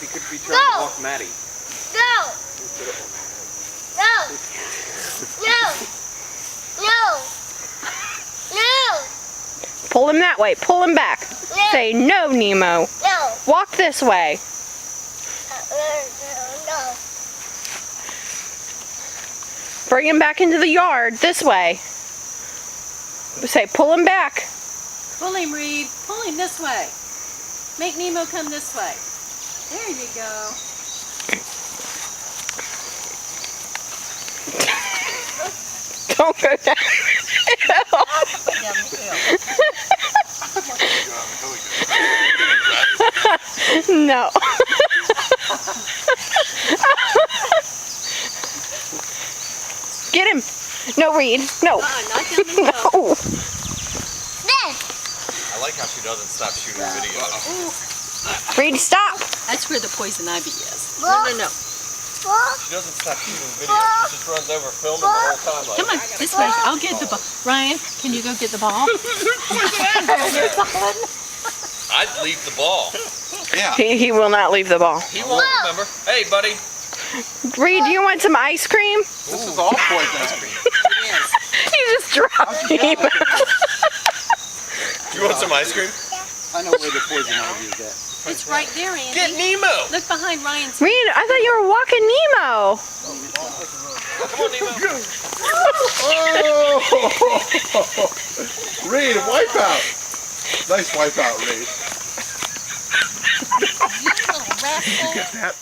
He could be trying to walk Maddie. No! No! No! No! No! Pull him that way. Pull him back. No! Say, no, Nemo. No! Walk this way. No! Bring him back into the yard. This way. Say, pull him back. Pull him, Reed. Pull him this way. Make Nemo come this way. There you go. Don't go down. No. Get him. No, Reed. No. Not down the hill. No. This! I like how she doesn't stop shooting videos. Reed, stop. That's where the poison ivy is. No, no, no. She doesn't stop shooting videos. She just runs over filming the whole time. Like, Come on, this way. I'll get the ball. Ryan, can you go get the ball? I'd leave the ball. Yeah. He will not leave the ball. He won't remember. Hey, buddy. Reed, do you want some ice cream? This is all poison ice cream. You just dropped him. You want some ice cream? I know where the poison ivy is at. It's right there, Andy. Get Nemo. Look behind Ryan's. Reed, I thought you were walking Nemo. Come on, Nemo. Oh! Reed, wipe out. Nice wipe out, Reed. You little rascal. Get that.